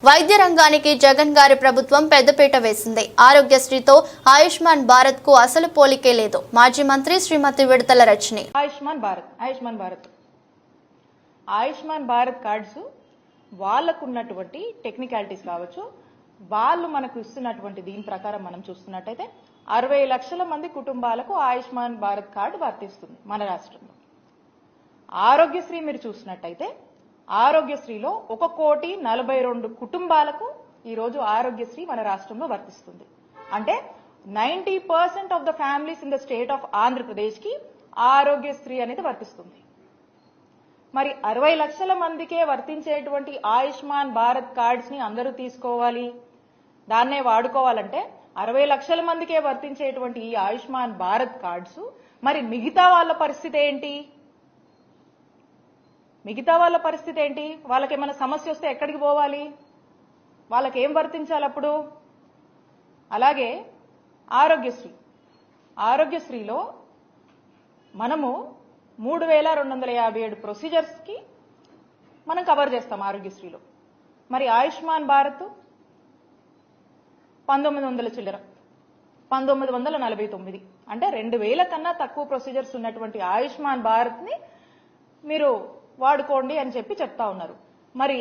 వైద్య రంగానికి జగన్ గారి ప్రభుత్వం పెద్దపీట వేసింది. ఆరోగ్యశ్రీతో ఆయుష్మాన్ భారత్ కు అసలు పోలికే లేదు. మాజీ మంత్రి శ్రీమతి విడతల రజని ఆయుష్మాన్ భారత్ కార్డ్స్ వాళ్ళకున్నటువంటి టెక్నికాలిటీస్ కావచ్చు, వాళ్ళు మనకు ఇస్తున్నటువంటి దీని ప్రకారం మనం చూస్తున్నట్టయితే 60 లక్షల మంది కుటుంబాలకు ఆయుష్మాన్ భారత్ కార్డు వర్తిస్తుంది మన రాష్ట్రంలో. ఆరోగ్యశ్రీ మీరు చూసినట్టయితే ఆరోగ్యశ్రీలో 1,42,00,000 కుటుంబాలకు ఈరోజు ఆరోగ్యశ్రీ మన రాష్ట్రంలో వర్తిస్తుంది. అంటే 90% of the families in the state of Andhra Pradesh కి ఆరోగ్యశ్రీ అనేది వర్తిస్తుంది. మరి 60 లక్షల మందికే వర్తించేటువంటి ఆయుష్మాన్ భారత్ కార్డ్స్ ని అందరూ తీసుకోవాలి, దాన్నే వాడుకోవాలంటే 60 లక్షల మందికే వర్తించేటువంటి ఈ ఆయుష్మాన్ భారత్ కార్డ్స్ మరి మిగతా వాళ్ళ పరిస్థితి ఏంటి? వాళ్ళకి ఏమైనా సమస్య వస్తే ఎక్కడికి పోవాలి? వాళ్ళకి ఏం వర్తించాలి అప్పుడు? అలాగే ఆరోగ్యశ్రీలో మనము 3,257 ప్రొసీజర్స్ కి మనం కవర్ చేస్తాం ఆరోగ్యశ్రీలో. మరి ఆయుష్మాన్ భారత్ 1900 చిల్లర 1949 అంటే 2,000 కన్నా తక్కువ ప్రొసీజర్స్ ఉన్నటువంటి ఆయుష్మాన్ భారత్ ని మీరు వాడుకోండి అని చెప్పి చెప్తా ఉన్నారు. మరి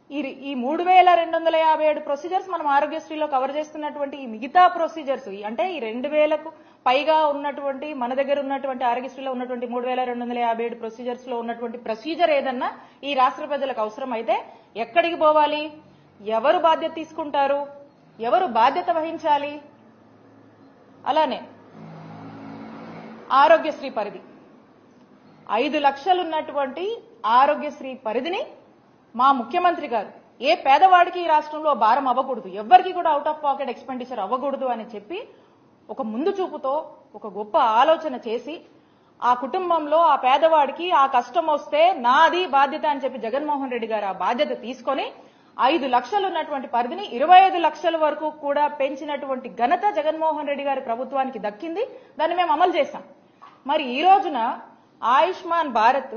ఈ 3,257 ప్రొసీజర్స్ మనం ఆరోగ్యశ్రీలో కవర్ చేస్తున్నటువంటి ఈ మిగతా ప్రొసీజర్స్ అంటే ఈ 2,000కు పైగా ఉన్నటువంటి మన దగ్గర ఉన్నటువంటి ఆరోగ్యశ్రీలో ఉన్నటువంటి 3,257 ప్రొసీజర్స్ లో ఉన్నటువంటి ప్రొసీజర్ ఏదన్నా ఈ రాష్ట్ర ప్రజలకు అవసరం అయితే ఎక్కడికి పోవాలి? ఎవరు బాధ్యత తీసుకుంటారు? ఎవరు బాధ్యత వహించాలి? అలానే ఆరోగ్యశ్రీ పరిధి 5 లక్షలు ఉన్నటువంటి ఆరోగ్యశ్రీ పరిధిని మా ముఖ్యమంత్రి గారు ఏ పేదవాడికి ఈ రాష్ట్రంలో భారం అవ్వకూడదు, ఎవ్వరికి కూడా అవుట్ ఆఫ్ పాకెట్ ఎక్స్పెండిచర్ అవ్వకూడదు అని చెప్పి ఒక ముందు చూపుతో ఒక గొప్ప ఆలోచన చేసి ఆ కుటుంబంలో ఆ పేదవాడికి ఆ కష్టం వస్తే నాది బాధ్యత అని చెప్పి జగన్మోహన్ రెడ్డి గారు ఆ బాధ్యత తీసుకొని 5 లక్షలు ఉన్నటువంటి పరిధిని 25 లక్షల వరకు కూడా పెంచినటువంటి ఘనత జగన్మోహన్ రెడ్డి గారి ప్రభుత్వానికి దక్కింది. దాన్ని మేము అమలు చేశాం. మరి ఈ రోజున ఆయుష్మాన్ భారత్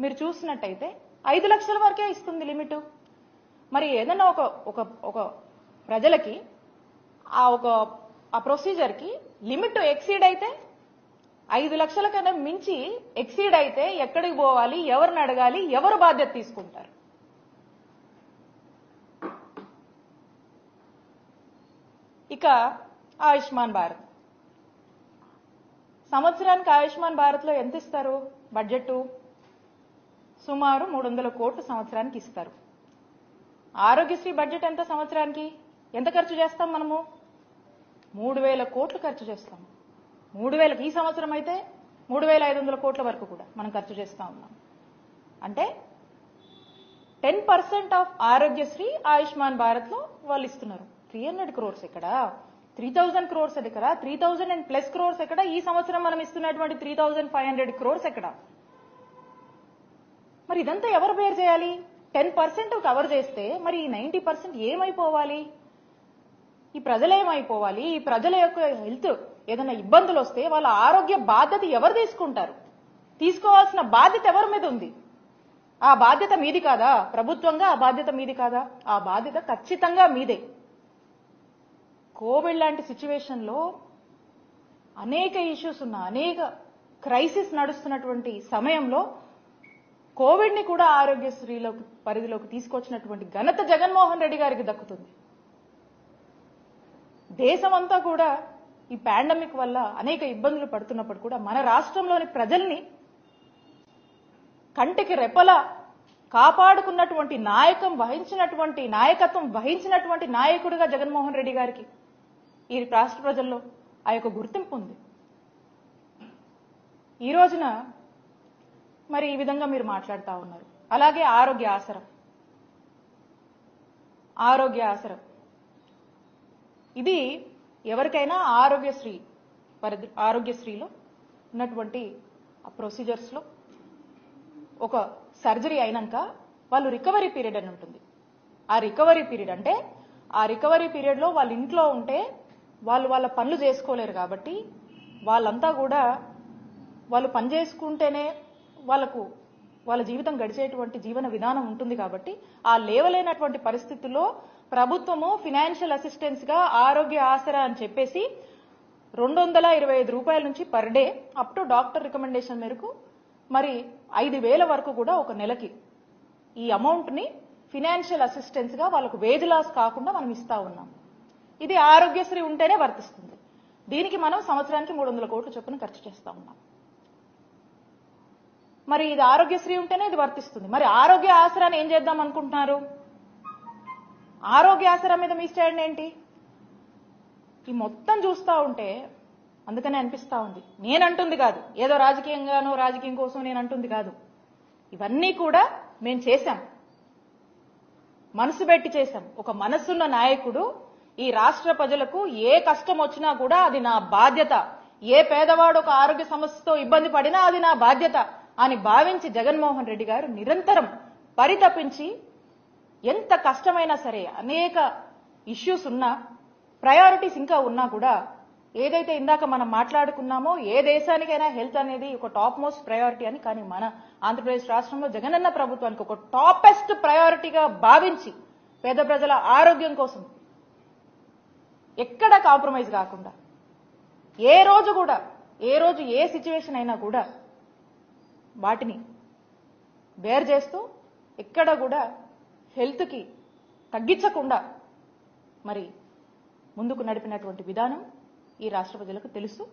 మీరు చూసినట్టయితే 5 లక్షల వరకే ఇస్తుంది లిమిట్. మరి ఏదైనా ఒక ప్రజలకి ఆ ప్రొసీజర్ కి లిమిట్ ఎక్సీడ్ అయితే 5 లక్షల కన్నా మించి ఎక్సీడ్ అయితే ఎక్కడికి పోవాలి? ఎవరిని అడగాలి? ఎవరు బాధ్యత తీసుకుంటారు? ఇక ఆయుష్మాన్ భారత్ సంవత్సరానికి ఆయుష్మాన్ భారత్ లో ఎంత ఇస్తారు? బడ్జెట్ సుమారు 300 కోట్లు సంవత్సరానికి ఇస్తారు. ఆరోగ్యశ్రీ బడ్జెట్ ఎంత సంవత్సరానికి? ఎంత ఖర్చు చేస్తాం మనము? 3,000 కోట్లు ఖర్చు చేస్తాం. 3,000 ఈ సంవత్సరం అయితే 3,500 కోట్ల వరకు కూడా మనం ఖర్చు చేస్తా ఉన్నాం. అంటే 10% ఆఫ్ ఆరోగ్యశ్రీ ఆయుష్మాన్ భారత్ లో వాళ్ళు ఇస్తున్నారు. 300 crores ఎక్కడ? 3,000 crores ఎక్కడ? 3,000+ crores ఎక్కడ? ఈ సంవత్సరం మనం ఇస్తున్నటువంటి 3,500 crores ఎక్కడ? మరి ఇదంతా ఎవరు బేర్ చేయాలి? 10% కవర్ చేస్తే మరి ఈ 90% ఏమైపోవాలి? ఈ ప్రజలేమైపోవాలి? ఈ ప్రజల యొక్క హెల్త్ ఏదైనా ఇబ్బందులు వస్తే వాళ్ళ ఆరోగ్య బాధ్యత ఎవరు తీసుకుంటారు? తీసుకోవాల్సిన బాధ్యత ఎవరి మీద ఉంది? ఆ బాధ్యత మీది కాదా? ప్రభుత్వంగా ఆ బాధ్యత మీది కాదా? ఆ బాధ్యత ఖచ్చితంగా మీదే. కోవిడ్ లాంటి సిచ్యువేషన్ లో అనేక ఇష్యూస్ ఉన్న అనేక క్రైసిస్ నడుస్తున్నటువంటి సమయంలో కోవిడ్ ని కూడా ఆరోగ్యశ్రీలో పరిధిలోకి తీసుకొచ్చినటువంటి ఘనత జగన్మోహన్ రెడ్డి గారికి దక్కుతుంది. దేశమంతా కూడా ఈ పాండమిక్ వల్ల అనేక ఇబ్బందులు పడుతున్నప్పుడు కూడా మన రాష్ట్రంలోని ప్రజల్ని కంటికి రెప్పలా కాపాడుకున్నటువంటి నాయకత్వం వహించినటువంటి నాయకుడిగా జగన్మోహన్ రెడ్డి గారికి ఈ రాష్ట్ర ప్రజల్లో ఆ యొక్క గుర్తింపు ఉంది. ఈ రోజున మరి ఈ విధంగా మీరు మాట్లాడుతూ ఉన్నారు. అలాగే ఆరోగ్య ఆసరం ఇది ఎవరికైనా ఆరోగ్యశ్రీలో ఉన్నటువంటి ఆ ప్రొసీజర్స్ లో ఒక సర్జరీ అయినాక వాళ్ళు రికవరీ పీరియడ్ అని ఉంటుంది. ఆ రికవరీ పీరియడ్ లో వాళ్ళ ఇంట్లో ఉంటే వాళ్ళు వాళ్ళ పనులు చేసుకోలేరు కాబట్టి వాళ్ళంతా కూడా వాళ్ళు పని చేసుకుంటేనే వాళ్ళకు వాళ్ళ జీవితం గడిచేటువంటి జీవన విధానం ఉంటుంది కాబట్టి ఆ లేవలేనటువంటి పరిస్థితుల్లో ప్రభుత్వము ఫినాన్షియల్ అసిస్టెన్స్ గా ఆరోగ్య ఆసరా అని చెప్పేసి 225 రూపాయల నుంచి per day up to doctor recommendation మేరకు మరి 5,000 వరకు కూడా ఒక నెలకి ఈ అమౌంట్ ని ఫినాన్షియల్ అసిస్టెన్స్ గా వాళ్ళకు వేజ్ లాస్ కాకుండా మనం ఇస్తా ఉన్నాం. ఇది ఆరోగ్యశ్రీ ఉంటేనే వర్తిస్తుంది. దీనికి మనం సంవత్సరానికి 300 కోట్ల చొప్పున ఖర్చు చేస్తా ఉన్నాం. మరి ఇది ఆరోగ్యశ్రీ ఉంటేనే ఇది వర్తిస్తుంది. మరి ఆరోగ్య ఆసరాన్ని ఏం చేద్దాం అనుకుంటున్నారు? ఆరోగ్య ఆసరా మీద మీ స్టాండ్ ఏంటి? ఈ మొత్తం చూస్తా ఉంటే అందుకనే అనిపిస్తా ఉంది. నేనంటుంది కాదు, ఏదో రాజకీయంగానో రాజకీయం కోసం నేను అంటుంది కాదు. ఇవన్నీ కూడా మేము చేశాం, మనసు పెట్టి చేశాం. ఒక మనసున్న నాయకుడు ఈ రాష్ట్ర ప్రజలకు ఏ కష్టం వచ్చినా కూడా అది నా బాధ్యత, ఏ పేదవాడు ఒక ఆరోగ్య సమస్యతో ఇబ్బంది పడినా అది నా బాధ్యత అని భావించి జగన్మోహన్ రెడ్డి గారు నిరంతరం పరితపించి ఎంత కష్టమైనా సరే అనేక ఇష్యూస్ ఉన్నా ప్రయారిటీస్ ఇంకా ఉన్నా కూడా ఏదైతే ఇందాక మనం మాట్లాడుకున్నామో ఏ దేశానికైనా హెల్త్ అనేది ఒక టాప్ మోస్ట్ ప్రయారిటీ అని, కానీ మన ఆంధ్రప్రదేశ్ రాష్ట్రంలో జగనన్న ప్రభుత్వానికి ఒక టాపెస్ట్ ప్రయారిటీగా భావించి పేద ప్రజల ఆరోగ్యం కోసం ఎక్కడ కాంప్రమైజ్ కాకుండా ఏ రోజు ఏ సిచ్యువేషన్ అయినా కూడా వాటిని బేర్ చేస్తూ ఎక్కడ కూడా హెల్త్కి తగ్గించకుండా మరి ముందుకు నడిపినటువంటి విధానం ఈ రాష్ట్ర ప్రజలకు తెలుసు.